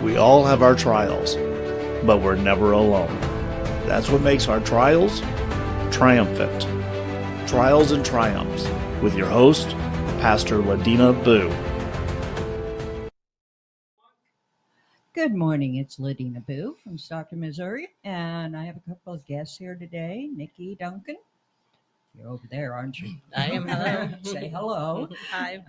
We all have our trials, but we're never alone. That's what makes our trials triumphant. Trials and Triumphs with your host, Pastor Ladina Boo. Good morning, it's Ladina Boo from Stockton, Missouri, and I have a couple of guests here today. Nikki Duncan, you're over there, aren't you? I am. Hello. Say hello. Hi.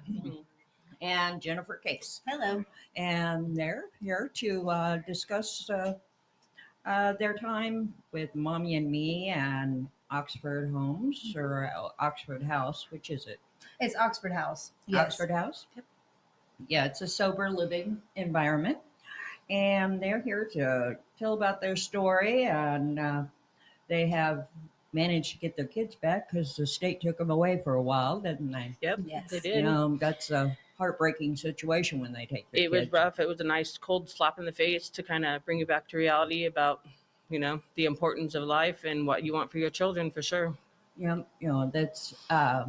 And Jennifer Case. Hello. And they're here to discuss their time with Mommy and Me and Oxford Homes or Oxford House. Which is it? It's Oxford House. Yes. Oxford House? Yep. Yeah, it's a sober living environment. And they're here to tell about their story. And they have managed to get their kids back because the state took them away for a while, didn't they? Yep. Yes. They did. You know, that's a heartbreaking situation when they take their It kids. was rough. It was a nice cold slap in the face to kind of bring you back to reality about, the importance of life and what you want for your children, for sure. Yeah, that's. I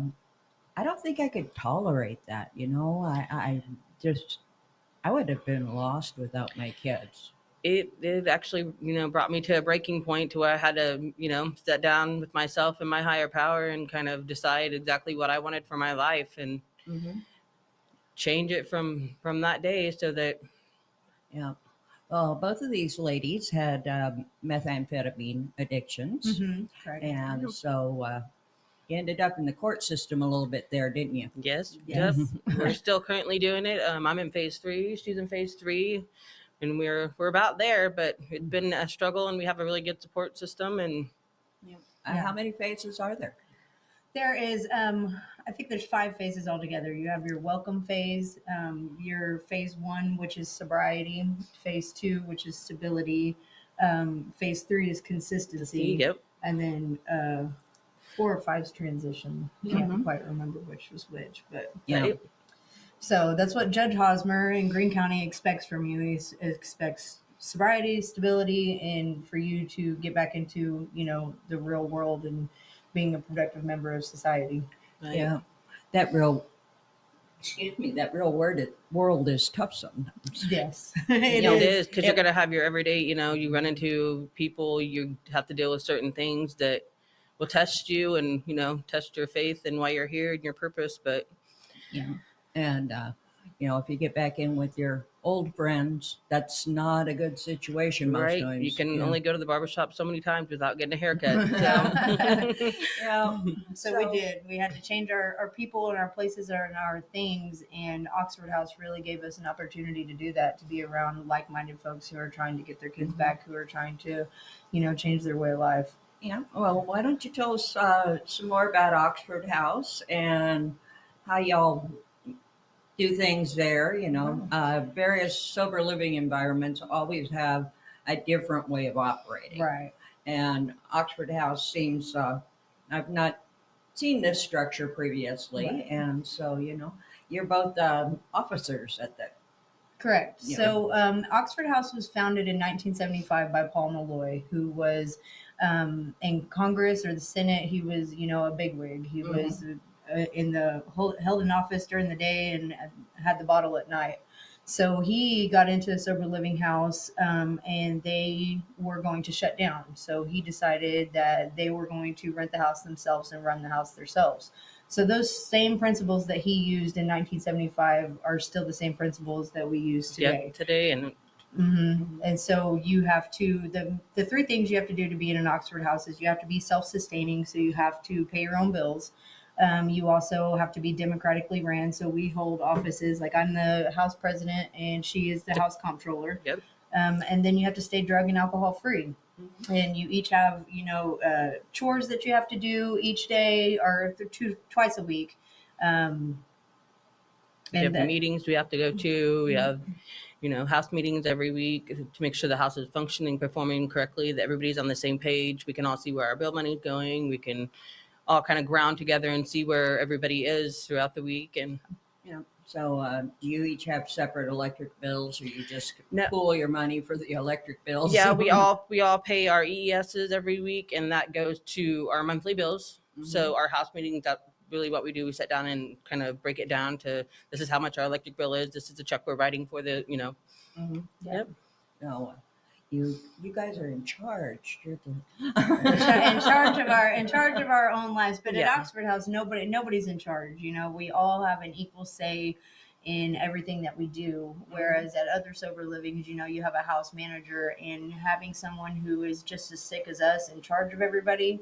don't think I could tolerate that. I would have been lost without my kids. It actually, brought me to a breaking point to where I had to, sit down with myself and my higher power and kind of decide exactly what I wanted for my life and change it from that day so that. Yeah. Well, both of these ladies had methamphetamine addictions. Correct. And so you ended up in the court system a little bit there, didn't you? Yes. Yes. Yep. We're still currently doing it. I'm in phase 3. She's in phase 3. And we're about there, but it's been a struggle, and we have a really good support system. And How many phases are there? There is, I think there's 5 phases altogether. You have your welcome phase, your phase 1, which is sobriety, phase 2, which is stability, phase 3 is consistency, yep, and then 4 or 5 is transition. Can't quite remember which was which, but Yeah. So that's what Judge Hosmer in Greene County expects from you. He expects sobriety, stability, and for you to get back into, the real world and being a productive member of society. right. Yeah. That real world is tough sometimes. Yes, It is, because you're going to have your everyday, you run into people, you have to deal with certain things that will test you and, test your faith and why you're here and your purpose. But Yeah. And, if you get back in with your old friends, that's not a good situation most right, times. you can only go to the barbershop so many times without getting a haircut. So we did. We had to change our people and our places and our things. And Oxford House really gave us an opportunity to do that, to be around like-minded folks who are trying to get their kids back, who are trying to, change their way of life. Yeah. Well, why don't you tell us some more about Oxford House and how y'all do things there? Various sober living environments always have a different way of operating. Right. And Oxford House seems, I've not seen this structure previously. Right. And so, you're both officers at the. Correct. Yeah. So Oxford House was founded in 1975 by Paul Malloy, who was in Congress or the Senate. He was, a bigwig. He was held in office during the day and had the bottle at night. So he got into a sober living house and they were going to shut down. So he decided that they were going to rent the house themselves and run the house themselves. So those same principles that he used in 1975 are still the same principles that we use today. Yep, today. And And so you have to, the 3 things you have to do to be in an Oxford House is you have to be self-sustaining. So you have to pay your own bills. You also have to be democratically ran. So we hold offices, like I'm the house president and she is the house comptroller. Yep. And then you have to stay drug and alcohol free. And you each have, chores that you have to do each day or twice a week. we have meetings we have to go to. We have, house meetings every week to make sure the house is functioning, performing correctly, that everybody's on the same page. We can all see where our bill money is going. We can all kind of ground together and see where everybody is throughout the week. And So do you each have separate electric bills, or you just No. pool your money for the electric bills? yeah, we all pay our EESs every week, and that goes to our monthly bills. So our house meetings, that really what we do. We sit down and kind of break it down to, this is how much our electric bill is. This is the check we're writing for the, Mm-hmm. Yep. No, you guys are in charge. You're the in charge of our own lives. But Yeah. at Oxford House, nobody's in charge. We all have an equal say in everything that we do. Whereas at other sober livings, you have a house manager, and having someone who is just as sick as us in charge of everybody,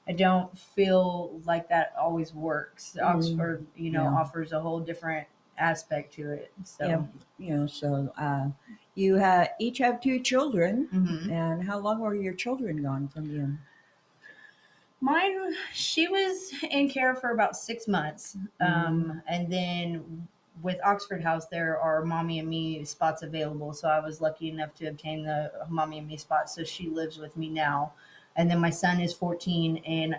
I don't feel like that always works. Oxford, Yeah. offers a whole different aspect to it. So so you each have 2 children. Mhm. And how long were your children gone from you? Mine, she was in care for about 6 months. And then with Oxford House, there are mommy and me spots available. So I was lucky enough to obtain the mommy and me spot. So she lives with me now. And then my son is 14, and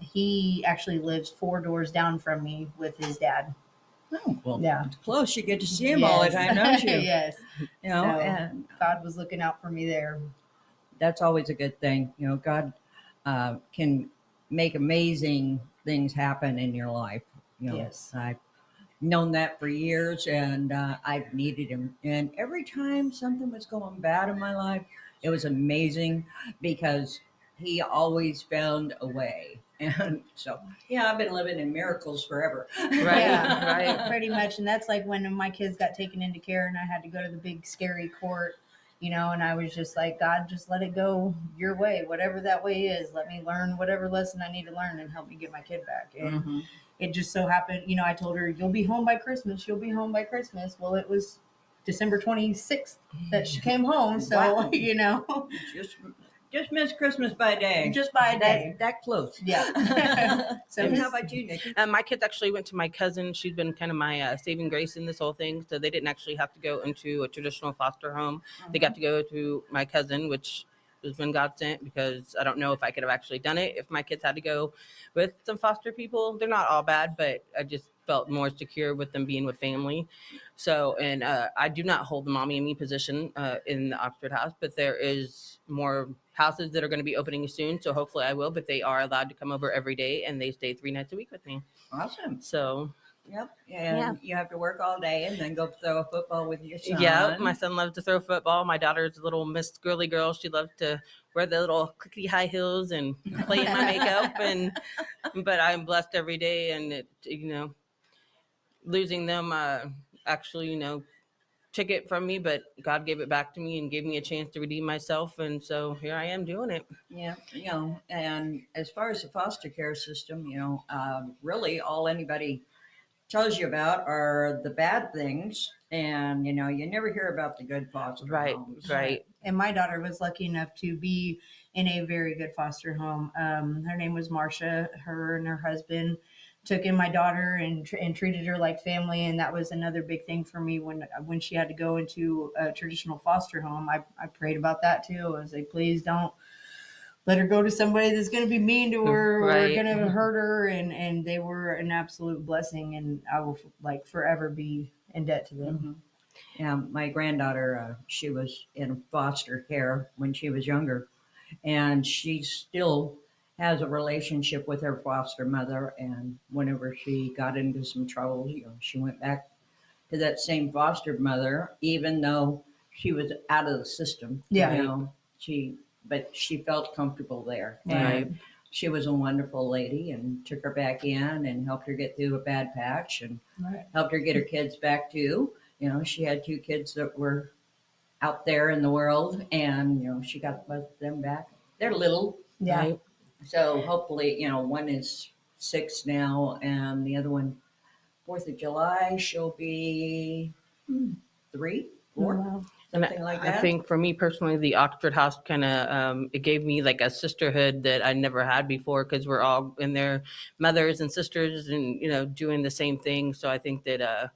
he actually lives 4 doors down from me with his dad. Oh, well, Yeah. it's close. You get to see him all the time, don't you? Yes. You know, So, and God was looking out for me there. that's always a good thing. God can make amazing things happen in your life. Yes. I've known that for years, and I've needed him. And every time something was going bad in my life, it was amazing because he always found a way. And so, I've been living in miracles forever. Yeah, right. pretty much. And that's like when my kids got taken into care and I had to go to the big scary court, and I was just like, God, just let it go your way, whatever that way is. Let me learn whatever lesson I need to learn and help me get my kid back. And Mhm. it just so happened, I told her, you'll be home by Christmas. You'll be home by Christmas. Well, it was December 26th that she came home. So, Wow. Just missed Christmas by a day. just by a day. That close. Yeah. So And his- how about you, Nikki? My kids actually went to my cousin. She's been kind of my saving grace in this whole thing. So they didn't actually have to go into a traditional foster home. They got to go to my cousin, which has been God sent, because I don't know if I could have actually done it if my kids had to go with some foster people. They're not all bad, but I just felt more secure with them being with family. So, and I do not hold the mommy and me position in the Oxford House, but there is more houses that are going to be opening soon. So hopefully I will, but they are allowed to come over every day, and they stay 3 nights a week with me. Awesome. So Yep. And you have to work all day and then go throw a football with your son. yeah, my son loves to throw football. My daughter's a little Miss Girly Girl. She loves to wear the little clicky high heels and play in my makeup. But I'm blessed every day, and losing them actually took it from me, but God gave it back to me and gave me a chance to redeem myself, and so here I am doing it. Yeah. And as far as the foster care system, really all anybody tells you about are the bad things. And, you never hear about the good foster homes. Right. And my daughter was lucky enough to be in a very good foster home. Her name was Marcia. Her and her husband took in my daughter and treated her like family. And that was another big thing for me when she had to go into a traditional foster home. I prayed about that too. I was like, please don't let her go to somebody that's going to be mean to her or Right. going to hurt her. And they were an absolute blessing. And I will forever be in debt to them. Mhm. Yeah, my granddaughter, she was in foster care when she was younger, and she still has a relationship with her foster mother. And whenever she got into some trouble, she went back to that same foster mother, even though she was out of the system. Yeah. But she felt comfortable there. Right. And she was a wonderful lady and took her back in and helped her get through a bad patch and Right. helped her get her kids back too. She had 2 kids that were out there in the world, and she got both them back. They're little, Yeah. Right. so hopefully, one is 6 now, and the other one, 4th of July, she'll be 3, 4, Wow. something like that. I think for me personally, the Oxford House kind of it gave me like a sisterhood that I never had before, because we're all in there, mothers and sisters, and doing the same thing. So I think that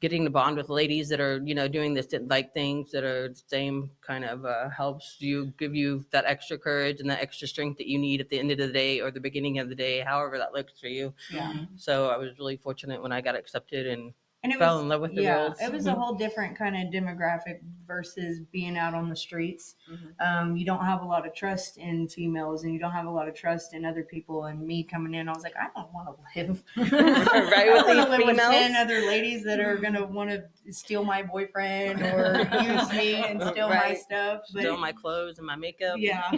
getting to bond with ladies that are doing this like things that are the same kind of helps give you that extra courage and that extra strength that you need at the end of the day or the beginning of the day, however that looks for you. Yeah. So I was really fortunate when I got accepted, and And it fell was, in love with the yeah, roles. it was a whole different kind of demographic versus being out on the streets. Mhm. You don't have a lot of trust in females, and you don't have a lot of trust in other people. And me coming in, I was like, I don't want to live. Right, I with want to these live with 10 females. other ladies that are gonna want to steal my boyfriend or use me and steal my Right. stuff. But Still my clothes and my makeup. yeah,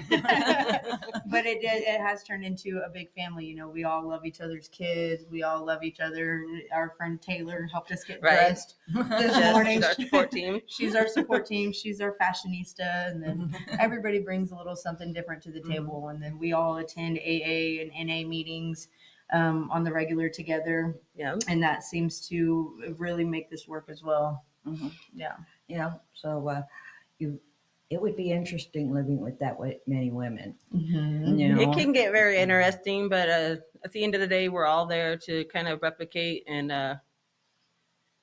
but it has turned into a big family. You know, we all love each other's kids. We all love each other. Our friend Taylor helped us get Right. dressed this Yes, morning. she's our support team. She's our support team. She's our fashionista, and then everybody brings a little something different to the table. And then we all attend AA and NA meetings on the regular together, Yeah. and that seems to really make this work as well. Mhm. Yeah. Yeah. So it would be interesting living with many women. Mm-hmm. You know? It can get very interesting, but at the end of the day, we're all there to kind of replicate and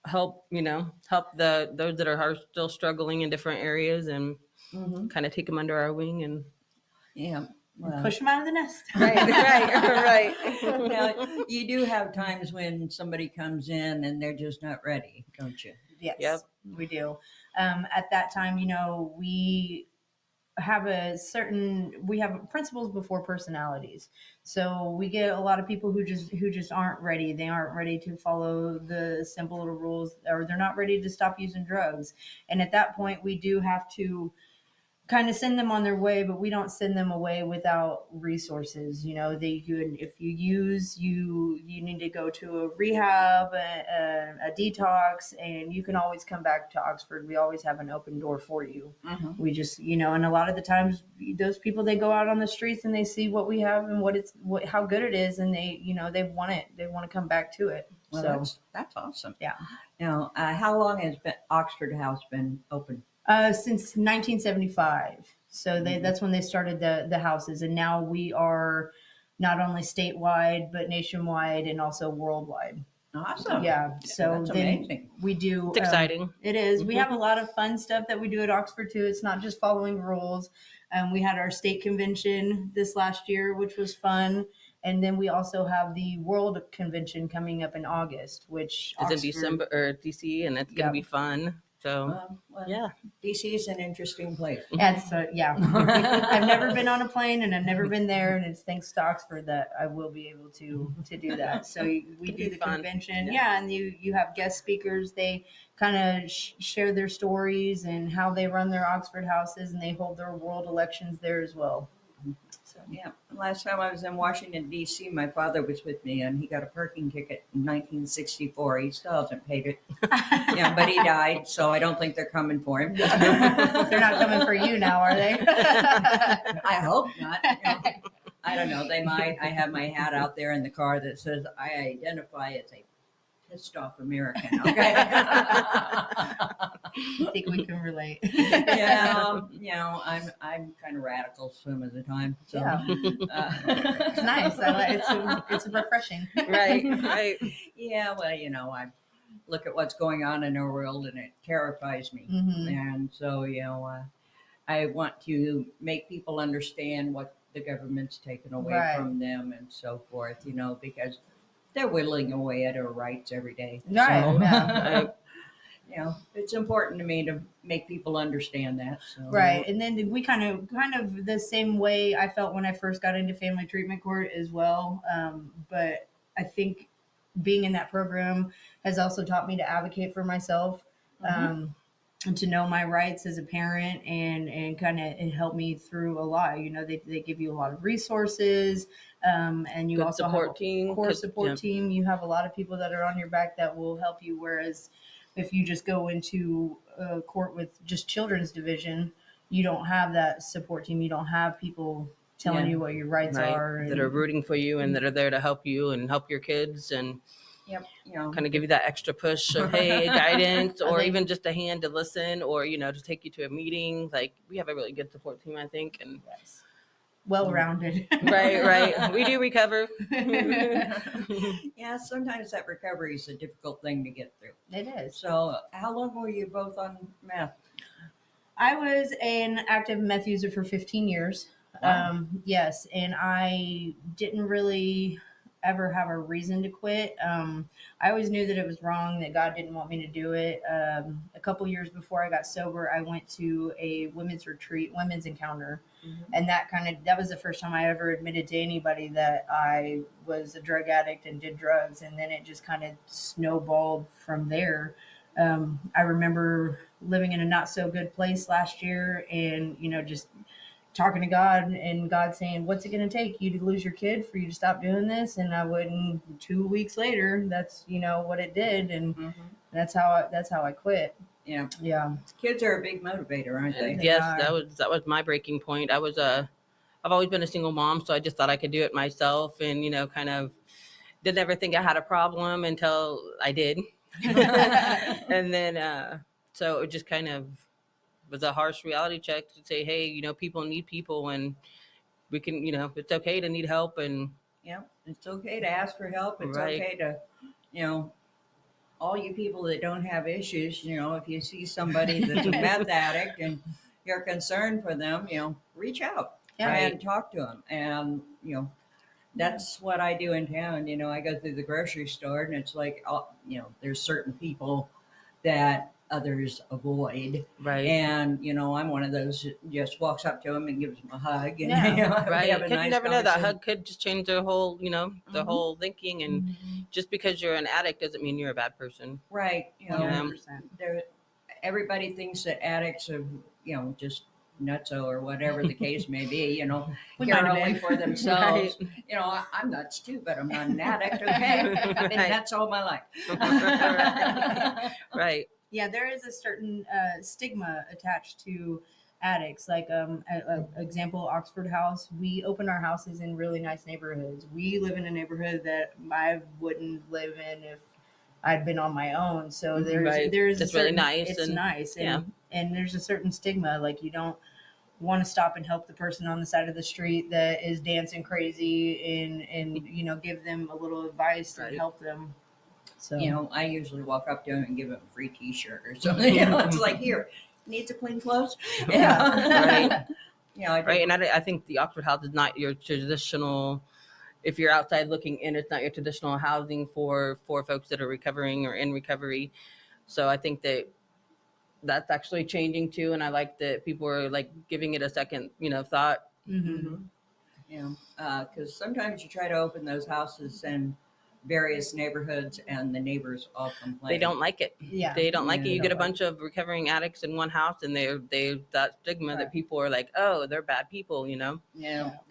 help those that are still struggling in different areas and Mhm. kind of take them under our wing and Yeah. Well, Push them out of the nest. right. now, you do have times when somebody comes in and they're just not ready, don't you? Yes, Yep. we do. At that time, you know, we have principles before personalities. So we get a lot of people who just aren't ready. They aren't ready to follow the simple little rules, or they're not ready to stop using drugs. And at that point, we do have to kind of send them on their way, but we don't send them away without resources. You know, if you use, you need to go to a rehab, a detox, and you can always come back to Oxford. We always have an open door for you. Mhm. We just, you know, and a lot of the times those people, they go out on the streets and they see what we have and how good it is, and they, you know, they want it. They want to come back to it. Well, So that's awesome. yeah. Now, how long has Oxford House been open? Since 1975. So that's when they started the houses, and now we are not only statewide but nationwide and also worldwide. Awesome. Yeah. So That's then amazing. we do. It's exciting. It is. We have a lot of fun stuff that we do at Oxford too. It's not just following rules. We had our state convention this last year, which was fun. And then we also have the World Convention coming up in August, which It's in Oxford- December or DC, and it's gonna Yep. be fun. So Well, yeah, DC is an interesting place. And so, yeah, I've never been on a plane and I've never been there, and it's thanks to Oxford that I will be able to do that. So we It'd do be the fun. convention, yeah, and you have guest speakers. They kind of share their stories and how they run their Oxford houses, and they hold their world elections there as well. So Yeah. Last time I was in Washington, D.C., my father was with me, and he got a parking ticket in 1964. He still hasn't paid it. Yeah, but he died, so I don't think they're coming for him. they're not coming for you now, are they? I hope not. You know, I don't know. They might. I have my hat out there in the car that says I identify as a pissed off American. Okay. I think we can relate. Yeah. You know, I'm kind of radical some of the time. So, Yeah. It's nice. It's refreshing. right. Yeah. Well, you know, I look at what's going on in our world and it terrifies me. Mhm. And so, you know, I want to make people understand what the government's taken away Right. from them and so forth, you know, because they're whittling away at our rights every day. Right, So, yeah. you know, it's important to me to make people understand that. So. Right. And then we kind of the same way I felt when I first got into family treatment court as well. But I think being in that program has also taught me to advocate for myself, and to know my rights as a parent, and kind of it helped me through a lot. You know, they give you a lot of resources, and you Good also support have a team. core Good- support yeah. team. You have a lot of people that are on your back that will help you. Whereas if you just go into a court with just children's division, you don't have that support team. You don't have people telling Yeah. you what your rights Right, are. that are rooting for you and that are there to help you and help your kids and Yep. You know, kind of give you that extra push of hey guidance, or think- even just a hand to listen, or to take you to a meeting. Like we have a really good support team, I think, and Yes. Well-rounded. right. We do recover. yeah, sometimes that recovery is a difficult thing to get through. It is. So, how long were you both on meth? I was an active meth user for 15 years. Wow. Yes, and I didn't really ever have a reason to quit. I always knew that it was wrong, that God didn't want me to do it. A couple years before I got sober, I went to a women's retreat, women's encounter. And that was the first time I ever admitted to anybody that I was a drug addict and did drugs. And then it just kind of snowballed from there. I remember living in a not so good place last year and, just talking to God and God saying, what's it going to take you to lose your kid for you to stop doing this? And I wouldn't. 2 weeks later, that's, what it did. And that's how I quit. Yeah. Yeah. Kids are a big motivator, aren't they? Yes, are. that was my breaking point. I've always been a single mom, so I just thought I could do it myself, and kind of didn't ever think I had a problem until I did. And then so it just kind of was a harsh reality check to say, hey, people need people, and we can, it's okay to need help. And Yeah, it's okay to ask for help. It's Right. okay to, all you people that don't have issues, if you see somebody that's a meth addict and you're concerned for them, reach out and talk to them. And, that's what I do in town. I go through the grocery store and it's like, there's certain people that others avoid. Right. And, I'm one of those that just walks up to them and gives them a hug. And, we Right. have a Because nice you never know, that conversation. hug could just change their whole, the whole thinking. And just because you're an addict doesn't mean you're a bad person. Right. 100%. Everybody thinks that addicts are, just nutso or whatever the case may be, We care might have only been. for themselves. I'm nuts too, but I'm not an addict, okay? I've been Right. nuts all my life. Right. Yeah, there is a certain stigma attached to addicts. Like, example, Oxford House. We open our houses in really nice neighborhoods. We live in a neighborhood that I wouldn't live in if I'd been on my own. So there's It's a really certain, nice. It's And nice, and yeah. and there's a certain stigma. Like, you don't want to stop and help the person on the side of the street that is dancing crazy and give them a little advice and help them. So I usually walk up to them and give them a free T-shirt or something. It's like, here, needs a clean clothes. Right. Right. And I think the Oxford House is not your traditional. If you're outside looking in, it's not your traditional housing for folks that are recovering or in recovery. So I think that's actually changing too, and I like that people are like giving it a second, thought. Because sometimes you try to open those houses in various neighborhoods and the neighbors all complain. They don't like it. Yeah. They don't like Yeah, it. You they get a don't like bunch of recovering addicts in one house, and they that stigma that Right. people are like, oh, they're bad people, They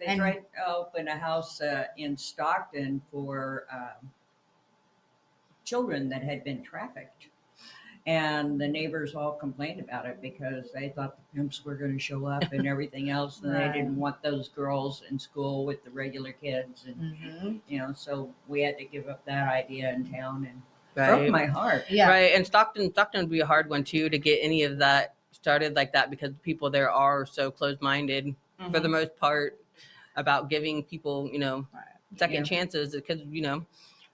And- tried to open a house in Stockton for children that had been trafficked. And the neighbors all complained about it because they thought the pimps were going to show up and everything else. And Right. they didn't want those girls in school with the regular kids. And, so we had to give up that idea in town and broke my heart. Yeah. Right. And Stockton would be a hard one too, to get any of that started like that, because people there are so closed-minded for the most part about giving people, second chances, because,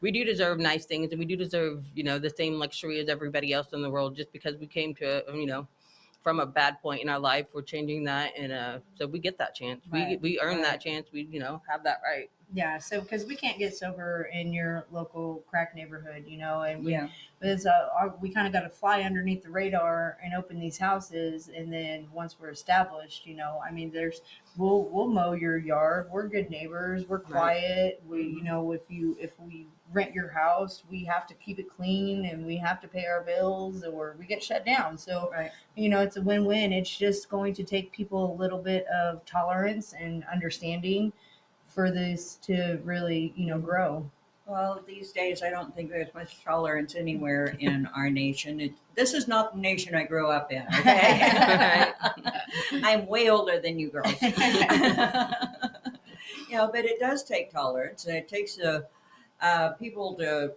we do deserve nice things, and we do deserve, the same luxury as everybody else in the world. Just because we came to, from a bad point in our life, we're changing that. And so we get that chance. Right. We earn Right. that chance. We, have that right. Yeah, so because we can't get sober in your local crack neighborhood, and we we kind of got to fly underneath the radar and open these houses, and then once we're established, we'll mow your yard. We're good neighbors. We're quiet. We, if we rent your house, we have to keep it clean and we have to pay our bills or we get shut down. So Right. it's a win-win. It's just going to take people a little bit of tolerance and understanding for this to really, grow. Well, these days, I don't think there's much tolerance anywhere in our nation. This is not the nation I grew up in, okay? I'm way older than you girls. But it does take tolerance, and it takes people to,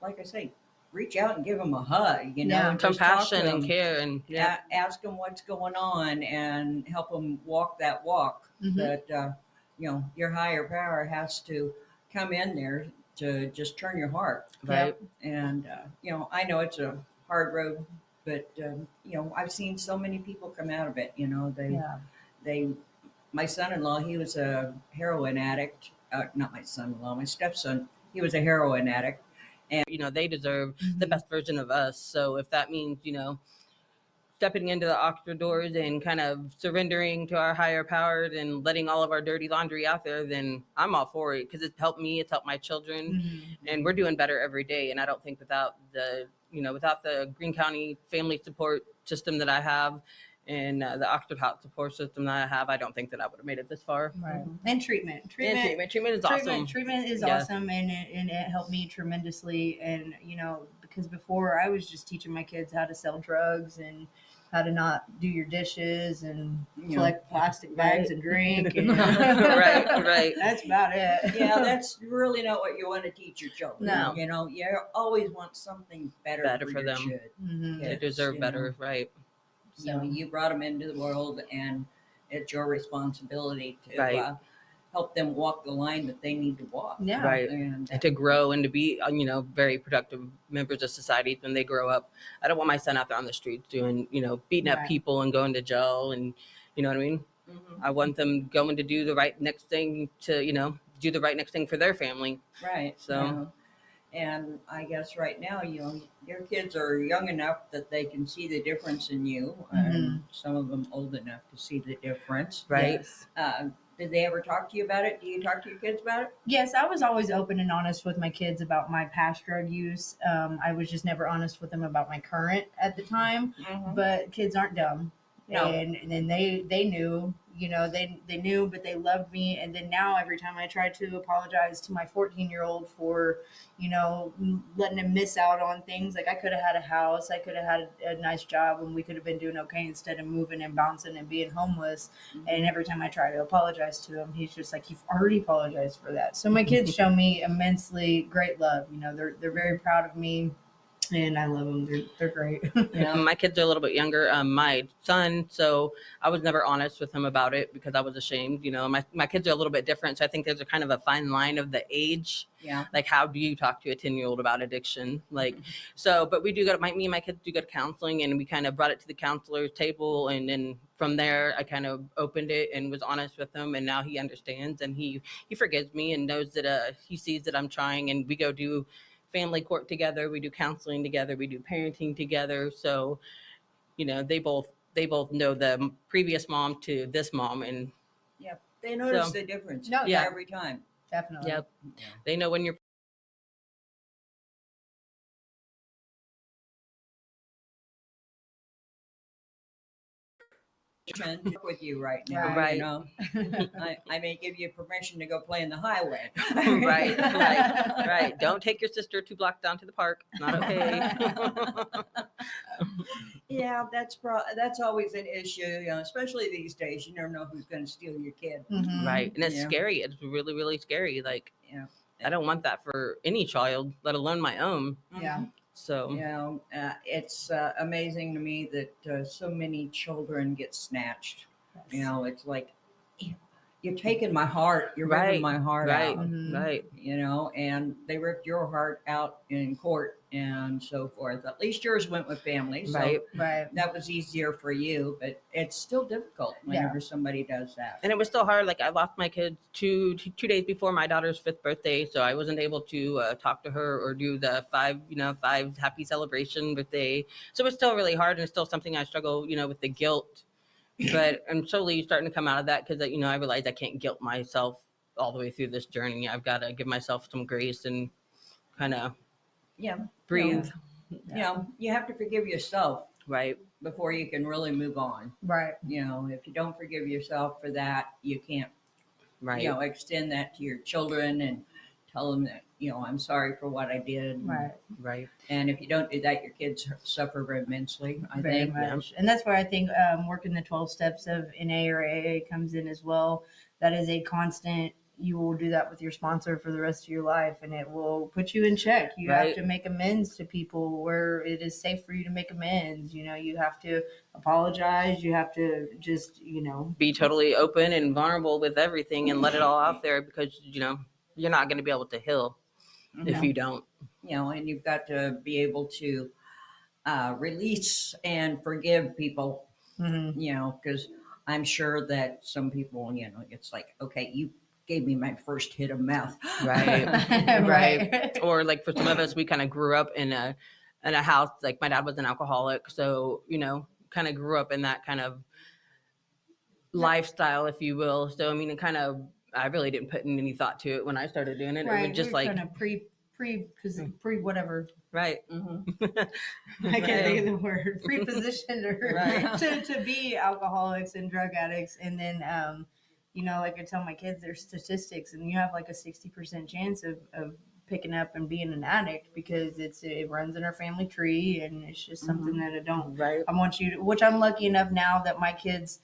like I say, reach out and give them a hug, and just talk to Compassion and them. care, and Ask them what's going on and help them walk that walk. That your higher power has to come in there to just turn your heart. right. And I know it's a hard road, but I've seen so many people come out of it. My son-in-law, he was a heroin addict, not my son-in-law, my stepson. He was a heroin addict. They deserve the Mhm. best version of us. So if that means, stepping into the Oxford doors and kind of surrendering to our higher power and letting all of our dirty laundry out there, then I'm all for it, because it's helped me, it's helped my children, Mhm. and we're doing better every day. And I don't think without the Greene County family support system that I have, and the Oxford House support system that I have, I don't think that I would have made it this far. Right. Mhm. And treatment. And Treatment. treatment is awesome. Treatment is Yeah. awesome, and it helped me tremendously. And because before I was just teaching my kids how to sell drugs and how to not do your dishes and collect plastic bags Right. and drink. And Right. That's about it. Yeah, that's really not what you want to teach your children. No. You always want something better for for your them. Mhm. They kids, deserve better, right? So you brought them into the world, and it's your responsibility to Right. help them walk the line that they need to walk. Yeah. Right. And And to grow and to be, very productive members of society when they grow up. I don't want my son out there on the streets doing, beating up Right. people and going to jail, and you know what I mean? Mhm. I want them going to do the right next thing do the right next thing for their family. Right. So- And I guess right now, your kids are young enough that they can see the difference in you, and some of them old enough to see the difference. Right. Yes. Did they ever talk to you about it? Do you talk to your kids about it? Yes, I was always open and honest with my kids about my past drug use. I was just never honest with them about my current at the time. But kids aren't dumb. No. And then they knew, they knew, but they loved me. And then now every time I try to apologize to my 14-year-old for, letting him miss out on things, like I could have had a house, I could have had a nice job, and we could have been doing okay instead of moving and bouncing and being homeless. And every time I try to apologize to him, he's just like, "You've already apologized for that." So my kids show me immensely great love. They're very proud of me, and I love them. They're great. Yeah. My kids are a little bit younger. My son, so I was never honest with him about it because I was ashamed. My kids are a little bit different, so I think there's a kind of a fine line of the age. Yeah. Like, how do you talk to a 10-year-old about addiction? Like, so, but we do go to me and my kids do go to counseling, and we kind of brought it to the counselor's table, and then from there I kind of opened it and was honest with him, and now he understands, and he forgives me and knows that he sees that I'm trying, and we go do family court together, we do counseling together, we do parenting together. So they both know the previous mom to this mom, and Yep. They notice So- the difference. No, yeah. Every time. Definitely. yep, Yeah. they know when you're With you right now, Right. I may give you permission to go play in the highway. right. Don't take your sister 2 blocks down to the park. Not okay. Yeah, that's always an issue, especially these days. You never know who's going to steal your kid. Mhm. Right, and it's Yeah. scary. It's really, really scary. Like, Yeah. I don't want that for any child, let alone my own. Yeah. So It's amazing to me that so many children get snatched. It's like you're taking my heart. You're ripping Right, my heart right, out. Mhm. right. And they ripped your heart out in court and so forth. At least yours went with family, so Right. Right. that was easier for you. But it's still difficult whenever somebody does that. And it was still hard. Like, I lost my kids two days before my daughter's 5th birthday, so I wasn't able to talk to her or do the 5 happy celebration birthday. So it's still really hard, and it's still something I struggle, with the guilt. But I'm slowly starting to come out of that because I realize I can't guilt myself all the way through this journey. I've got to give myself some grace and kind of Yeah, breathe. you have to forgive yourself Right. before you can really move on. Right. If you don't forgive yourself for that, you can't, Right. extend that to your children and tell them that, I'm sorry for what I did. Right. Right. And if you don't do that, your kids suffer immensely, I Very think. much. And that's where I think working the 12 steps of NA or AA comes in as well. That is a constant. You will do that with your sponsor for the rest of your life, and it will put you in check. You have Right. to make amends to people where it is safe for you to make amends. You have to apologize. You have to just, Be totally open and vulnerable with everything and let it all out there, because you're not going to be able to heal if you don't. And you've got to be able to release and forgive people, mhm. because I'm sure that some people, it's like, okay, you gave me my first hit of meth. Right. Right. Or like for some of us, we kind of grew up in a house, like my dad was an alcoholic. So, kind of grew up in that kind of lifestyle, if you will. So, I mean, I really didn't put in any thought to it when I started doing it. Right. It was just We're like, kind of pre whatever. right. I can't think of the word. Pre-positioned or Right. to be alcoholics and drug addicts, and then like I tell my kids, there's statistics, and you have like a 60% chance of picking up and being an addict because it runs in our family tree, and it's just something that I want you to. Which I'm lucky enough now that my kids,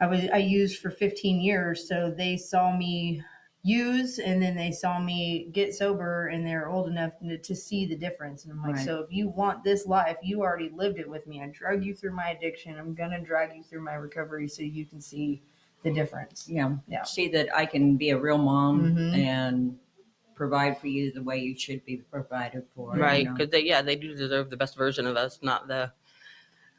I used for 15 years, so they saw me use, and then they saw me get sober, and they're old enough to see the difference. And I'm like, Right. so if you want this life, you already lived it with me. I drug you through my addiction. I'm gonna drag you through my recovery so you can see the difference. Yeah. Yeah. See that I can be a real mom Mhm. and provide for you the way you should be provided for. Right. You know? Because they do deserve the best version of us, not the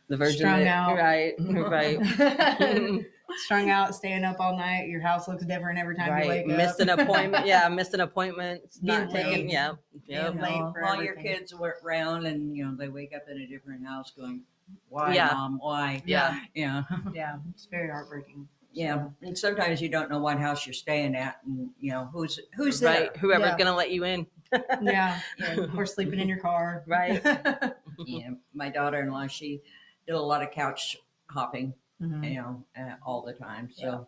version Strung out. Right. Right. Strung out, staying up all night. Your house looks different every time you wake up. Missed an appointment. Yeah, missed an appointment. Not Being taking. late. Yeah. You Yep. Being know, late for all your everything. kids were around, and they wake up in a different house going, "Why, Yeah. Mom? Why?" Yeah. Yeah. Yeah, it's very heartbreaking. Yeah. And sometimes you don't know what house you're staying at, and who's Right. there. Whoever's Yeah. gonna let you in. Yeah, or sleeping in your car. Right. Yeah. My daughter-in-law, she did a lot of couch hopping, Mhm. all the time. So,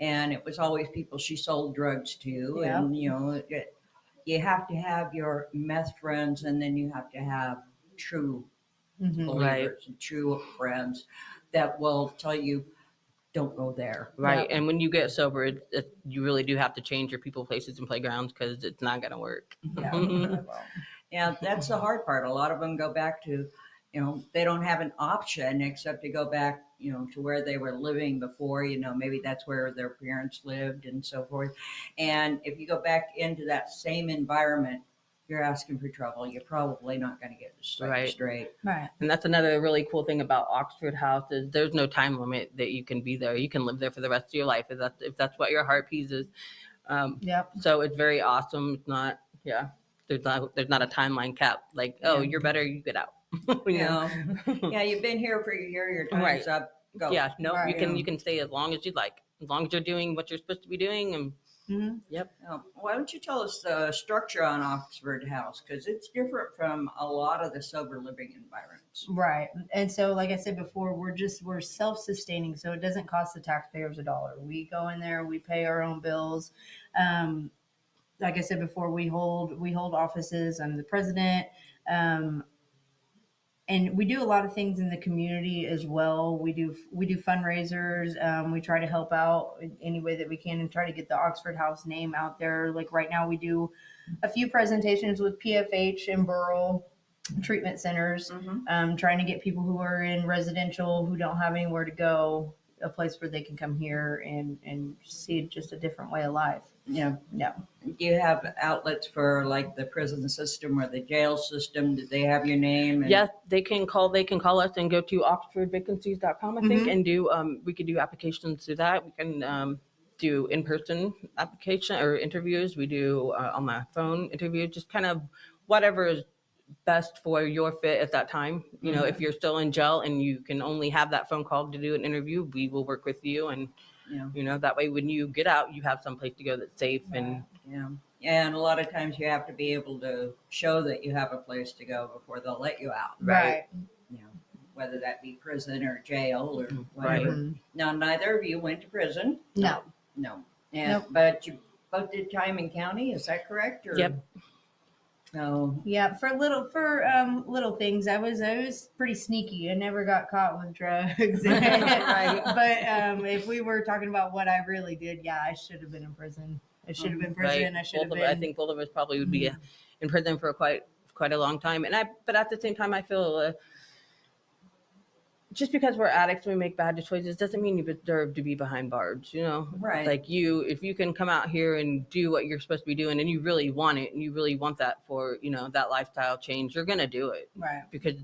and it was always people she sold drugs to, Yeah. and you have to have your meth friends, and then you have to have true Mhm. believers and true friends that will tell you, don't go there. Right. Yeah. And when you get sober, you really do have to change your people, places, and playgrounds because it's not gonna work. Yeah. Well, Yeah, that's the hard part. A lot of them go back to, they don't have an option except to go back, to where they were living before, maybe that's where their parents lived and so forth. And if you go back into that same environment, you're asking for trouble. You're probably not going to get it Right. straight. right. And that's another really cool thing about Oxford House is there's no time limit that you can be there. You can live there for the rest of your life if that's what your heart pleases. Yep. So it's very awesome. It's not, there's not a timeline cap. Like, oh, Yeah. you're better, you get out. Yeah, you've been here for a year. Your time's Right. up. Go. Yeah, no, Right. you can stay as long as you'd like, as long as you're doing what you're supposed to be doing. And Mhm. Why don't you tell us the structure on Oxford House? Because it's different from a lot of the sober living environments. Right. And so, like I said before, we're self-sustaining, so it doesn't cost the taxpayers a dollar. We go in there, we pay our own bills. Like I said before, we hold offices. I'm the president. And we do a lot of things in the community as well. We do fundraisers. We try to help out in any way that we can and try to get the Oxford House name out there. Like right now, we do a few presentations with PFH and Burrell treatment centers, trying to get people who are in residential who don't have anywhere to go a place where they can come here and see just a different way of life. Yeah. Yeah. Do you have outlets for like the prison system or the jail system? Do they have your name? yes, they can call us and go to oxfordvacancies.com, I think, and we could do applications through that. We can do in-person application or interviews. We do on the phone interviews, just kind of whatever is best for your fit at that time. If you're still in jail and you can only have that phone call to do an interview, we will work with you. And, that way when you get out, you have some place to go that's safe. And Yeah. And a lot of times you have to be able to show that you have a place to go before they'll let you out. Right. Whether that be prison or jail or Right. whatever. Now, neither of you went to prison. No. No. And, Nope. But you both did time in county. Is that correct? Or? Yep. No. Yeah, for little things, I was pretty sneaky. I never got caught with drugs. Right. But if we were talking about what I really did, yeah, I should have been in prison. I should have been in prison. I should have been. I think both of us probably would be in prison for quite a long time. But at the same time, I feel just because we're addicts, we make bad choices doesn't mean you deserve to be behind bars. Right. Like if you can come out here and do what you're supposed to be doing, and you really want it, and you really want that for that lifestyle change, you're gonna do it. Right. Because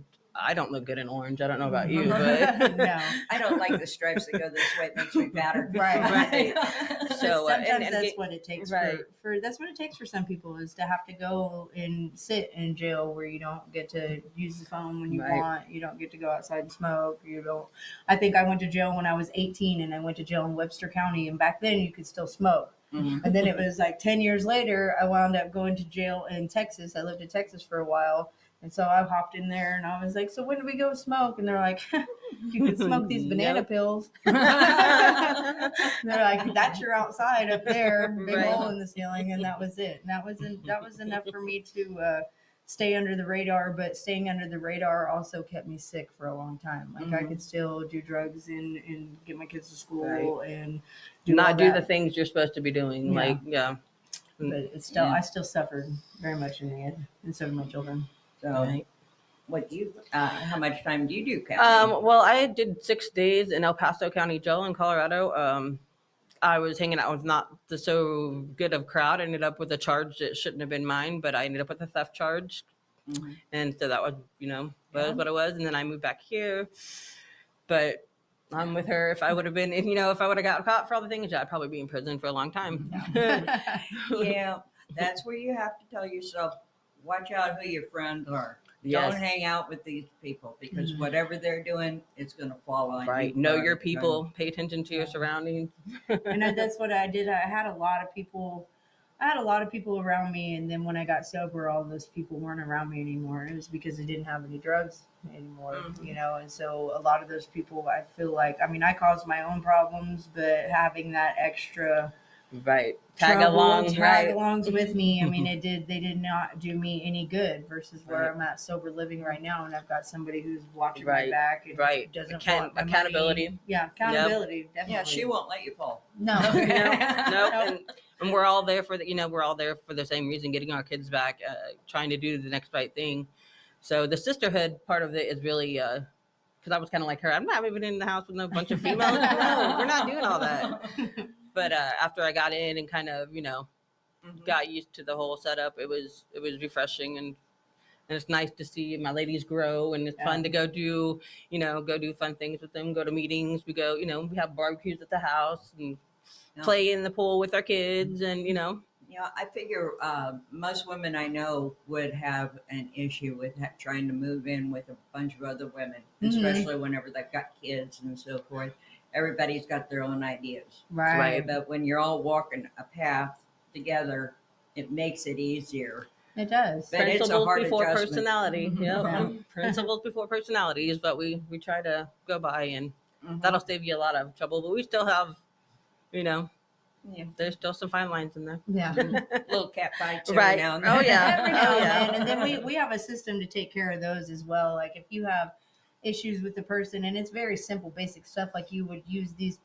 I don't look good in orange. I don't know about you, but No. I don't like the stripes that go this way. It makes me fatter. Right. So Sometimes that's what it takes right. for that's what it takes for some people, is to have to go and sit in jail where you don't get to use the phone when you Right. want, you don't get to go outside and smoke, you don't. I think I went to jail when I was 18, and I went to jail in Webster County, and back then you could still smoke. Mhm. And then it was like 10 years later, I wound up going to jail in Texas. I lived in Texas for a while. And so I hopped in there and I was like, so when do we go smoke? And they're like, you could smoke these banana Nope. pills. They're like, that's your outside up there, big Right. hole in the ceiling. And that was it. And that was enough for me to stay under the radar. But staying under the radar also kept me sick for a long time. Like I Mhm. could still do drugs and get my kids to school Right. and not do all the that. things you're supposed to be doing. Yeah. Like, yeah. But it's still, Yeah. I still suffered very much in the end, and so did my children. So, Right. what do you? How much time do you do, Kevin? Well, I did 6 days in El Paso County Jail in Colorado. I was hanging out with not the so good of crowd. I ended up with a charge that shouldn't have been mine, but I ended up with a theft charge. Mhm. And so that was, was Yeah. what it was. And then I moved back here. But I'm with her. If I would have been, if I would have got caught for all the things, I'd probably be in prison for a long time. Yeah, that's where you have to tell yourself, watch out who your friends are. Yes. Don't hang out with these people because Mhm. whatever they're doing, it's going to fall on you. Right. Know your hard. people. Pay attention to your surroundings. And that's what I did. I had a lot of people around me, and then when I got sober, all those people weren't around me anymore. It was because I didn't have any drugs anymore, Mhm. And so a lot of those people, I feel like, I mean, I caused my own problems, but having that extra Right. Tag along. Right. alongs with me, I mean, they did not do me any good versus where Right. I'm at sober living right now, and I've got somebody who's watching Right. my back and Right. doesn't Account- want my accountability. money. Yeah, accountability, definitely. Yeah, she won't let you fall. No. No, and we're all there for we're all there for the same reason, getting our kids back, trying to do the next right thing. So the sisterhood part of it is really, because I was kind of like her. I'm not moving in the house with no bunch of females. No, we're not doing all that. But after I got in and kind of, Mhm. got used to the whole setup, it was refreshing and it's nice to see my ladies grow, and it's fun to go do fun things with them, go to meetings. We go, we have barbecues at the house and Yeah. play in the pool with our kids, and Yeah, I figure most women I know would have an issue with trying to move in with a bunch of other women, Mhm. especially whenever they've got kids and so forth. Everybody's got their own ideas. Right. But when you're all walking a path together, it makes it easier. It does. But it's a principles hard before adjustment. personality. Mhm. Yep. Yeah. Principles before personality is what we try to go by, and Mhm. that'll save you a lot of trouble. But we still have, Yeah. there's still some fine lines in there. Yeah. Little cat fights every Right. now and Oh, then. yeah. Every now Oh, and yeah. then. And then we have a system to take care of those as well. Like if you have issues with the person, and it's very simple, basic stuff, like you would use these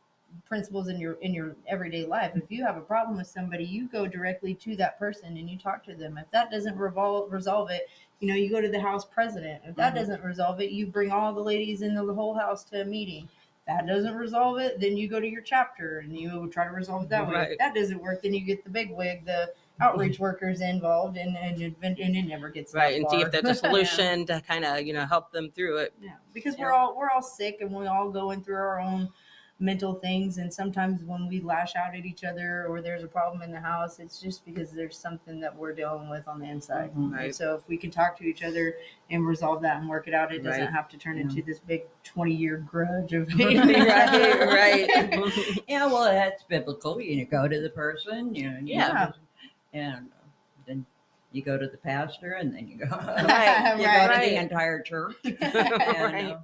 principles in your everyday life. If you have a problem with somebody, you go directly to that person and you talk to them. If that doesn't resolve it, you go to the house president. If that Mhm. doesn't resolve it, you bring all the ladies in the whole house to a meeting. If that doesn't resolve it, then you go to your chapter and you try to resolve it that way. Right. If that doesn't work, then you get the big wig, the outreach workers involved, and it never gets Right, that and far. see if there's a solution to kind of help them through it. Yeah, because Yeah. we're all sick and we're all going through our own mental things, and sometimes when we lash out at each other or there's a problem in the house, it's just because there's something that we're dealing with on the inside. Mhm. Right. And so if we can talk to each other and resolve that and work it out, it doesn't Right. have to turn Yeah. into this big 20-year grudge of Right. Yeah, well, that's biblical. You go to the person, Yeah. and then you go to the pastor, and then you go, Right, you go to right. the entire church. And, Right.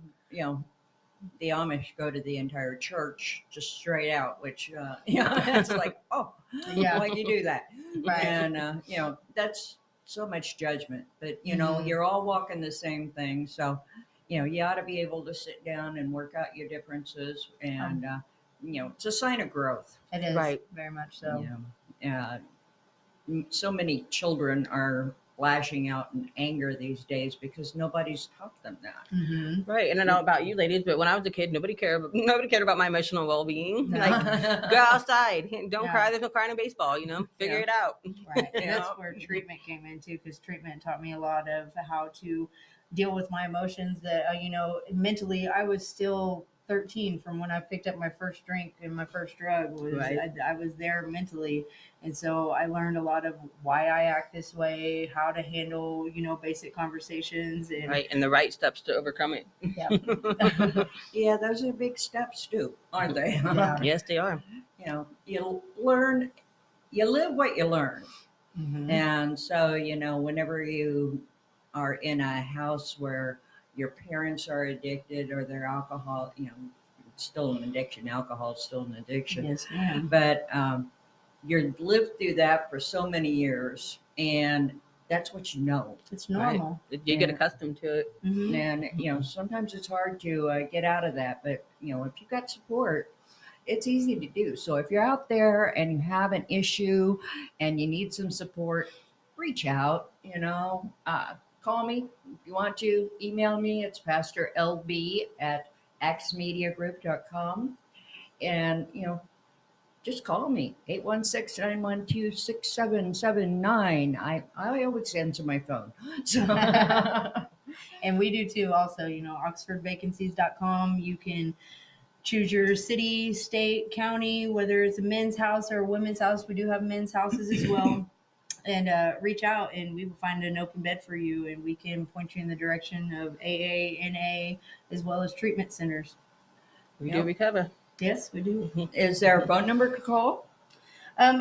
The Amish go to the entire church just straight out, which, it's like, oh, Yeah. why'd you do that? Right. And, that's so much judgment. But, Mhm. you're all walking the same thing. So, you ought to be able to sit down and work out your differences. And, it's a sign of growth. It is Right. very much so. So many children are lashing out in anger these days because nobody's taught them that. Mm-hmm. Right, and I don't know about you ladies, but when I was a kid, nobody cared about my emotional well-being. No. Like, go outside, don't Yeah. cry. There's no crying in baseball. Figure Yeah. it out. Right. Yeah. That's where treatment came into, because treatment taught me a lot of how to deal with my emotions. That mentally I was still 13 from when I picked up my first drink and my first drug. Was Right. I was there mentally, and so I learned a lot of why I act this way, how to handle basic conversations, and Right, and the right steps to overcome it. yeah. Yeah, those are big steps too, aren't they? Yeah. Yes, they are. You learn, you live what you learn. Mhm. And so, whenever you are in a house where your parents are addicted or they're alcohol, it's still an addiction. Alcohol is still an addiction. Yes, ma'am. But you're lived through that for so many years, and that's what you know. It's normal. Right. You get Yeah. accustomed to it. Mhm. And, sometimes it's hard to get out of that. But, if you've got support, it's easy to do. So if you're out there and you have an issue and you need some support, reach out, call me if you want to, email me. It's Pastor LB at axmediagroup.com. And, just call me, 816-912-6779. I always answer my phone. So And we do too, also, oxfordvacancies.com. You can choose your city, state, county, whether it's a men's house or a women's house. We do have men's houses as well. And reach out, and we will find an open bed for you, and we can point you in the direction of AA, NA, as well as treatment centers. We Yep. do recover. Yes, we do. is there a phone number to call?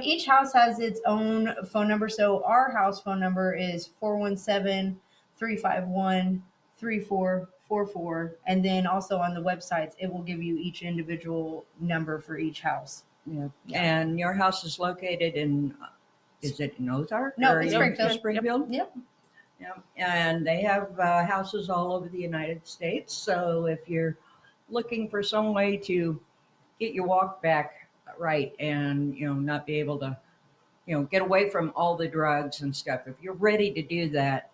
Each house has its own phone number. So our house phone number is 417-351-3444. And then also on the websites, it will give you each individual number for each house. Yeah. Yeah. And your house is located in, is it in Ozark? No, Or it's in Springfield. Springfield? Yep. Yeah. And they have houses all over the United States. So if you're looking for some way to get your walk back right and, not be able to, get away from all the drugs and stuff, if you're ready to do that,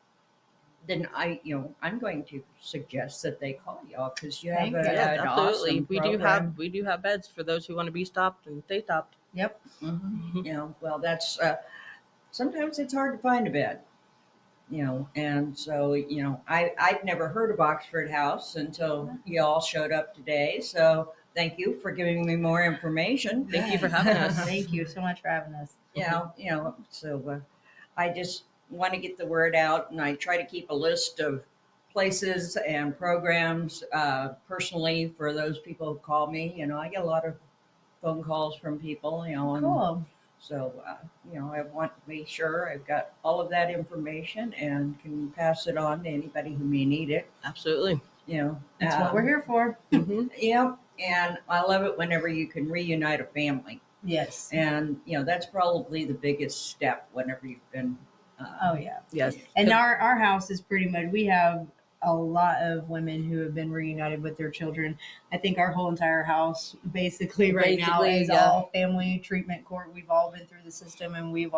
then I'm going to suggest that they call y'all because you have Thank you. Yeah, an absolutely. awesome We program. do have beds for those who want to be stopped and stay stopped. Yep. Mhm. Well, that's sometimes it's hard to find a bed. And so I'd never heard of Oxford House until you all showed up today. So thank you for giving me more information. Thank you for having us. Thank you so much for having us. So I just want to get the word out, and I try to keep a list of places and programs personally for those people who call me. I get a lot of phone calls from people. And Cool. so, I want to be sure I've got all of that information and can pass it on to anybody who may need it. Absolutely. That's what we're here for. Hmm. Yeah, and I love it whenever you can reunite a family. Yes. And, that's probably the biggest step whenever you've been. Oh, yeah. Yes. And our house is pretty much, we have a lot of women who have been reunited with their children. I think our whole entire house basically right now is yeah. all family treatment court. We've all been through the system, and the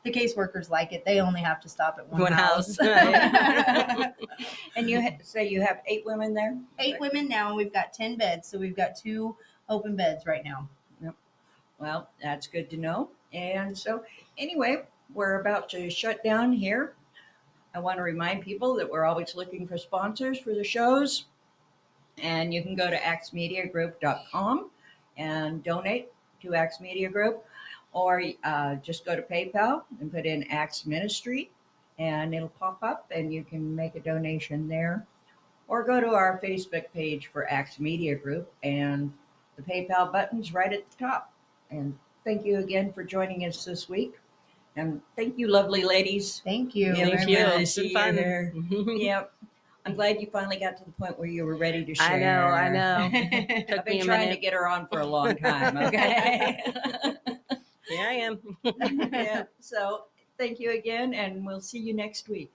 caseworkers like it. They only have to stop at one house. And you say you have 8 women there? 8 women now, and we've got 10 beds. So we've got 2 open beds right now. Well, that's good to know. And so, anyway, we're about to shut down here. I want to remind people that we're always looking for sponsors for the shows. And you can go to axmediagroup.com and donate to Axe Media Group, or just go to PayPal and put in Axe Ministry, and it'll pop up and you can make a donation there. Or go to our Facebook page for Axe Media Group, and the PayPal button's right at the top. And thank you again for joining us this week. And thank you, lovely ladies. Thank you. Yeah, Thank very you. much. It's been See fun. you there. Mhm. Yep. I'm glad you finally got to the point where you were ready to share. I know. I've Took me been a trying to minute. get her on for a long time. Okay. Here I am. Yeah. So thank you again, and we'll see you next week.